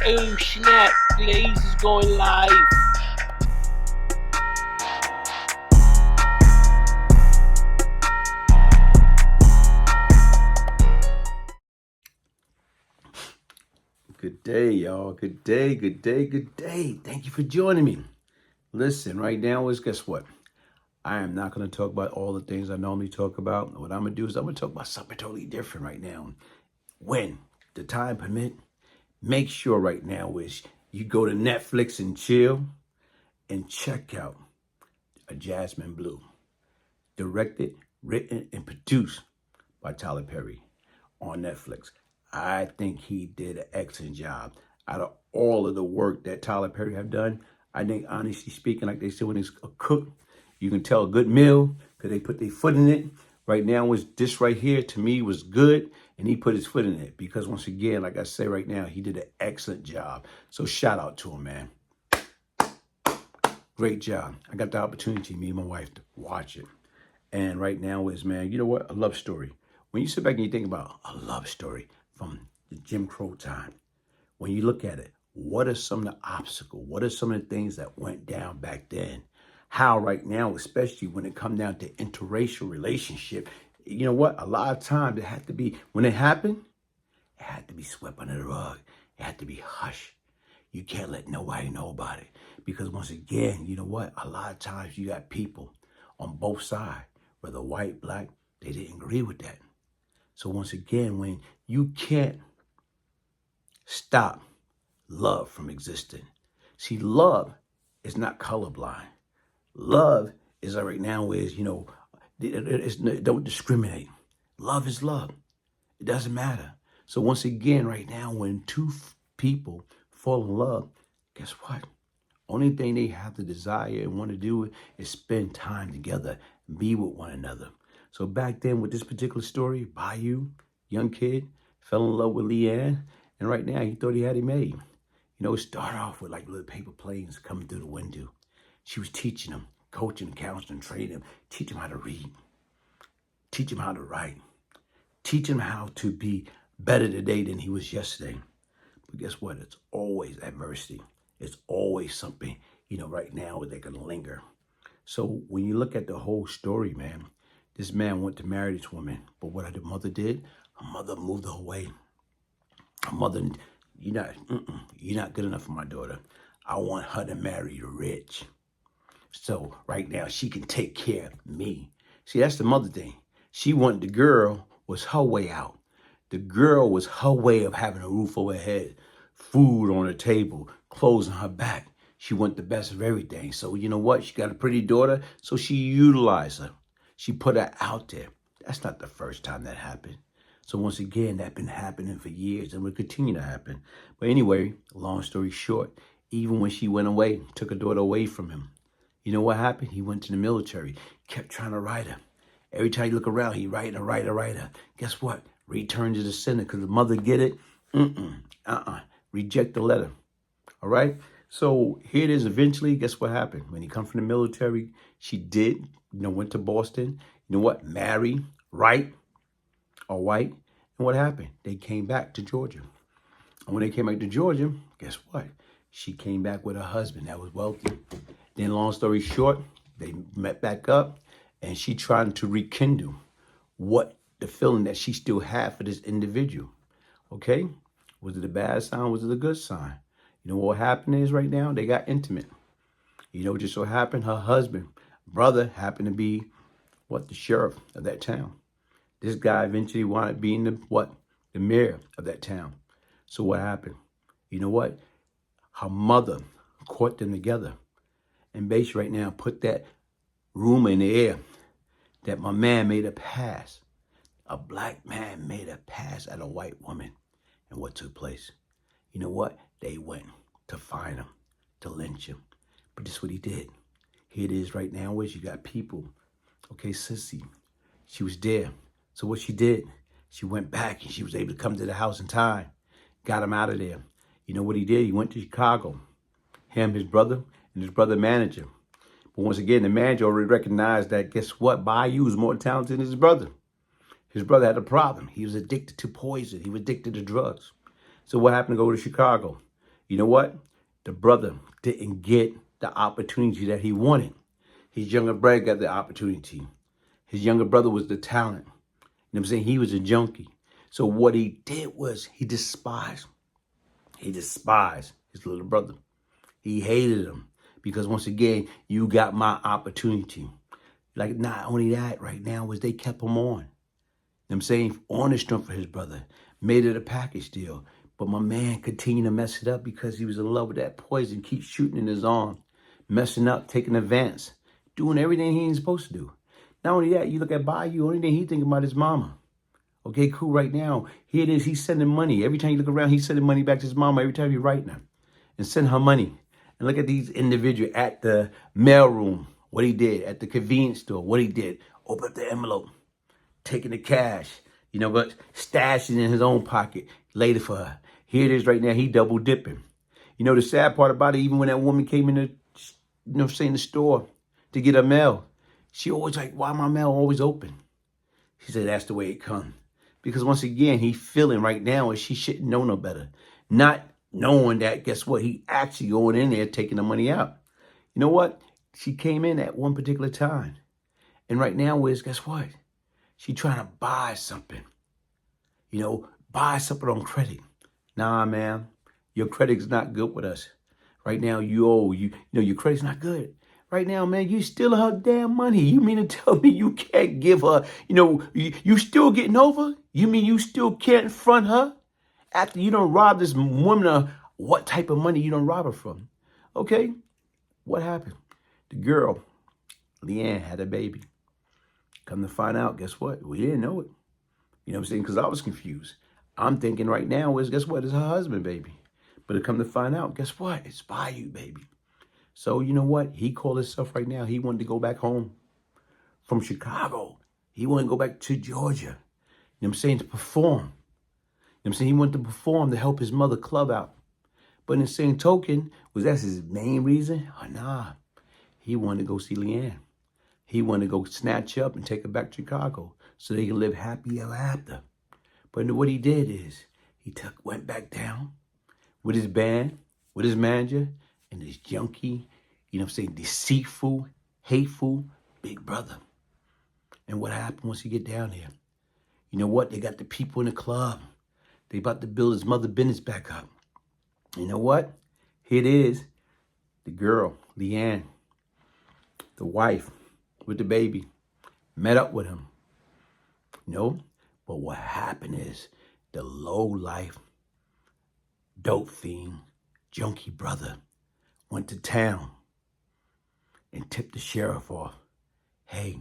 Oh snap, Glaze is going live. Good day, y'all. Good day, good day, good day. Thank you for joining me. Listen, right now is, guess what? I am not going to talk about all the things I normally talk about. What I'm going to do is I'm going to talk about something totally different right now. When the time permit, make sure right now is you go to Netflix and chill and check out A Jasmine Blue. Directed, written, and produced by Tyler Perry on Netflix. I think he did an excellent job. Out of all of the work that Tyler Perry have done, I think, honestly speaking, like they say when it's a cook, you can tell a good meal because they put their foot in it. Right now, was this right here to me was good, and he put his foot in it because once again, like I say right now, he did an excellent job. So shout out to him, man. Great job. I got the opportunity, me and my wife, to watch it. And right now is, man, you know what? A love story. When you sit back and you think about a love story from the Jim Crow time, when you look at it, what are some of the obstacles? What are some of the things that went down back then? How right now, especially when it comes down to interracial relationship, you know what? A lot of times it had to be, when it happened, it had to be swept under the rug. It had to be hush. You can't let nobody know about it. Because once again, you know what? A lot of times you got people on both sides, whether white, black, they didn't agree with that. So once again, when you can't stop love from existing. See, love is not colorblind. Love is right now is, you know, don't discriminate. Love is love. It doesn't matter. So once again, right now, when two people fall in love, guess what? Only thing they have to desire and want to do is spend time together, be with one another. So back then with this particular story, Bayou, young kid, fell in love with Leanne, and right now he thought he had it made. You know, it started off with like little paper planes coming through the window. She was teaching him, coaching, counseling, training him, teach him how to read, teach him how to write, teach him how to be better today than he was yesterday. But guess what? It's always adversity. It's always something, you know, right now that can linger. So when you look at the whole story, man, this man went to marry this woman. But what the mother did, her mother moved her away. Her mother, you're not good enough for my daughter. I want her to marry the rich. So right now she can take care of me. See, that's the mother thing. She wanted the girl was her way out. The girl was her way of having a roof over her head, food on her table, clothes on her back. She wanted the best of everything. So you know what? She got a pretty daughter, so she utilized her. She put her out there. That's not the first time that happened. So once again, that's been happening for years and will continue to happen. But anyway, long story short, even when she went away, took her daughter away from him, you know what happened? He went to the military, kept trying to write her. Every time you look around, he write her. Guess what? Return to the sender because the mother get it. Reject the letter. All right? So here it is eventually. Guess what happened? When he come from the military, she did, went to Boston. You know what? Marry, right, or white. And what happened? They came back to Georgia. And when they came back to Georgia, guess what? She came back with her husband that was wealthy. Then long story short, they met back up and she tried to rekindle what the feeling that she still had for this individual. Okay? Was it a bad sign? Was it a good sign? You know what happened is right now, they got intimate. You know, just so happened her husband, brother, happened to be, the sheriff of that town. This guy eventually wound up being the mayor of that town. So what happened? You know what? Her mother caught them together and basically right now put that rumor in the air that my man made a pass. A black man made a pass at a white woman. And what took place? You know what? They went to find him, to lynch him. But this is what he did. Here it is right now where you got people. Okay, Sissy, she was there. So what she did, she went back and she was able to come to the house in time. Got him out of there. You know what he did? He went to Chicago. Him, his brother, and his brother manager. But once again, the manager already recognized that, guess what? Bayou was more talented than his brother. His brother had a problem. He was addicted to poison. He was addicted to drugs. So what happened to go to Chicago? You know what? The brother didn't get the opportunity that he wanted. His younger brother got the opportunity. His younger brother was the talent. You know what I'm saying? He was a junkie. So what he did was he despised his little brother. He hated him because once again, you got my opportunity. Like not only that, right now was they kept him on. You know what I'm saying? On the strength of his brother. Made it a package deal. But my man continued to mess it up because he was in love with that poison. Keep shooting in his arm. Messing up, taking advance. Doing everything he ain't supposed to do. Not only that, you look at Bayou, only thing he thinking about is mama. Okay, cool, right now. Here it is, he's sending money. Every time you look around, he's sending money back to his mama every time you write now. And send her money. And look at these individuals at the mailroom, what he did. At the convenience store, what he did. Open up the envelope. Taking the cash. You know what? Stashing in his own pocket. Later for her. Here it is right now, he double dipping. You know the sad part about it, even when that woman came in the, the store to get her mail, she always like, why my mail always open? She said, that's the way it comes. Because once again, he feeling right now and she shouldn't know no better. Not knowing that, guess what? He actually going in there taking the money out. You know what? She came in at one particular time. And right now is, guess what? She trying to buy something. You know, buy something on credit. Nah, man. Your credit's not good with us. Right now, you owe. You know, your credit's not good. Right now, man, you stealing her damn money. You mean to tell me you can't give her, you still getting over? You mean you still can't front her? After you done rob this woman of what type of money you done rob her from? Okay, what happened? The girl, Leanne, had a baby. Come to find out, guess what? We didn't know it. You know what I'm saying? Because I was confused. I'm thinking right now is, guess what? It's her husband, baby. But to come to find out, guess what? It's Bayou, baby. So you know what? He called himself right now. He wanted to go back home from Chicago. He wanted to go back to Georgia. You know what I'm saying? To perform. You know what I'm saying? He wanted to perform to help his mother club out. But in the same token, was that his main reason? Oh, nah. He wanted to go see Leanne. He wanted to go snatch her up and take her back to Chicago so they can live happy ever after. But what he did is he went back down with his band, with his manager, and this junkie, you know what I'm saying, deceitful, hateful big brother. And what happened once he get down here? You know what? They got the people in the club. They about to build his mother business back up. You know what? Here it is. The girl, Leanne, the wife with the baby, met up with him. You know? But what happened is the low-life, dope fiend, junkie brother went to town and tipped the sheriff off. Hey,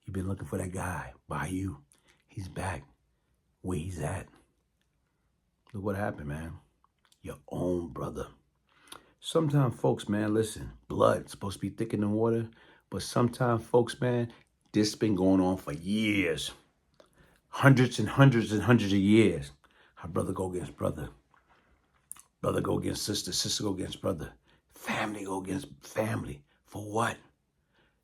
you've been looking for that guy, Bayou. He's back. Where he's at. Look what happened, man. Your own brother. Sometimes folks, man, listen, blood's supposed to be thicker than water, but sometimes folks, man, this been going on for years. Hundreds and hundreds and hundreds of years. How brother go against brother. Brother go against sister. Sister go against brother. Family go against family. For what?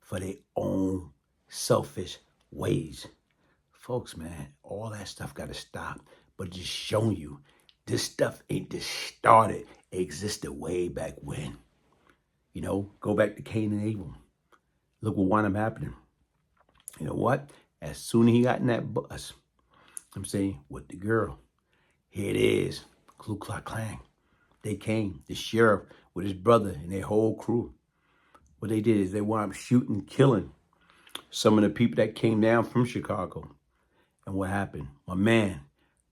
For their own selfish ways. Folks, man, all that stuff got to stop. But just showing you, this stuff ain't just started. It existed way back when. You know, go back to Cain and Abel. Look what wound up happening. You know what? As soon as he got in that bus, I'm saying, with the girl, here it is, Ku Klux Klan. They came, the sheriff with his brother and their whole crew. What they did is they wound up shooting, killing some of the people that came down from Chicago. And what happened? My man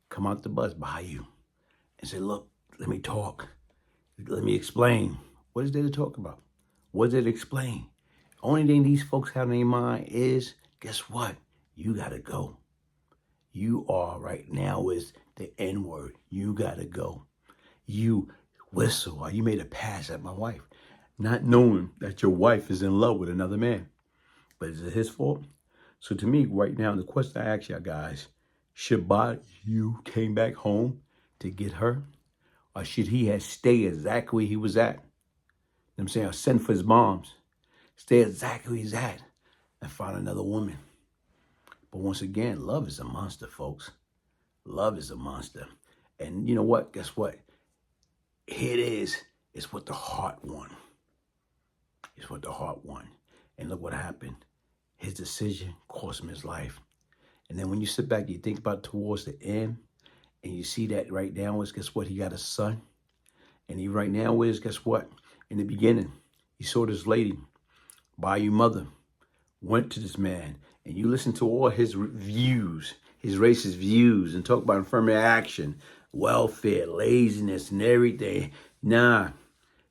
come out the bus by you and said, look, let me talk. Let me explain. What is there to talk about? What is there to explain? Only thing these folks have in their mind is, guess what? You got to go. You are right now is the N-word. You got to go. You whistle or you made a pass at my wife, not knowing that your wife is in love with another man. But is it his fault? So to me, right now, the question I ask y'all guys, should Bayou came back home to get her? Or should he have stayed exactly where he was at? You know what I'm saying? Or send for his moms. Stay exactly where he's at and find another woman. But once again, love is a monster, folks. Love is a monster. And you know what? Guess what? here it is. It's what the heart won. It's what the heart won. And look what happened. His decision cost him his life. And then when you sit back, you think about towards the end, and you see that right now is, guess what? He got a son. And he right now is, guess what? In the beginning, he saw this lady, Bayou mother, went to this man. And you listen to all his views, his racist views, and talk about affirmative action, welfare, laziness, and everything. Nah,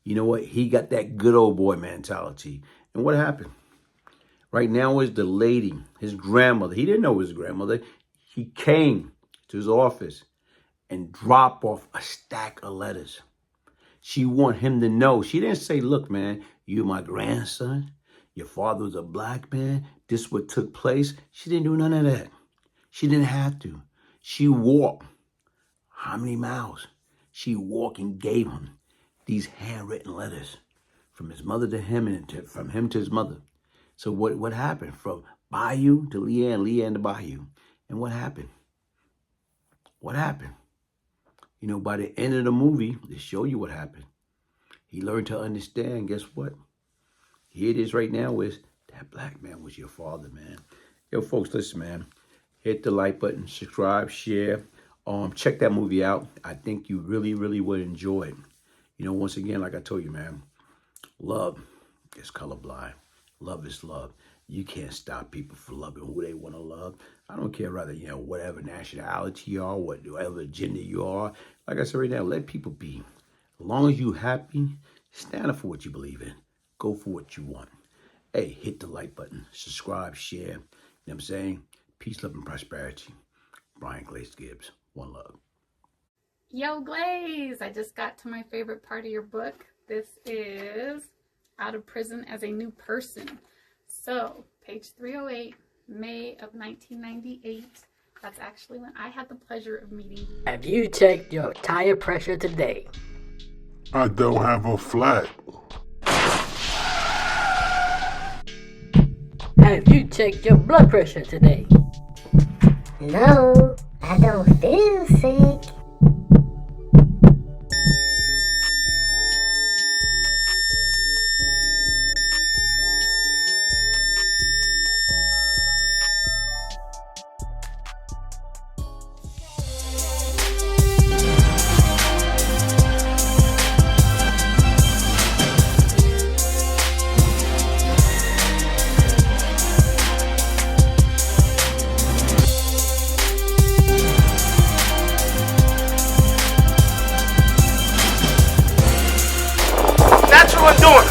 you know what? He got that good old boy mentality. And what happened? Right now is the lady, his grandmother. He didn't know his grandmother. He came to his office and dropped off a stack of letters. She want him to know. She didn't say, look, man, you're my grandson. Your father was a black man. This what took place. She didn't do none of that. She didn't have to. She walked. How many miles? She walked and gave him these handwritten letters from his mother to him and from him to his mother. So what happened? From Bayou to Leanne, Leanne to Bayou. And what happened? What happened? You know, by the end of the movie, they show you what happened. He learned to understand, guess what? Here it is right now is, that black man was your father, man. Yo, folks, listen, man. Hit the like button, subscribe, share. Check that movie out. I think you really, really would enjoy it. You know, once again, like I told you, man, love is colorblind. Love is love. You can't stop people from loving who they want to love. I don't care whether, you know, whatever nationality you are, whatever gender you are. Like I said right now, let people be. As long as you happy, stand up for what you believe in. Go for what you want. Hey, hit the like button, subscribe, share. You know what I'm saying? Peace, love, and prosperity. Brian Glaze Gibbs. One love. Yo, Glaze! I just got to my favorite part of your book. This is Out of Prison as a New Person. So, page 308, May of 1998. That's actually when I had the pleasure of meeting you. Have you checked your tire pressure today? I don't have a flat. Have you checked your blood pressure today? No, I don't feel sick. That's what I'm doing.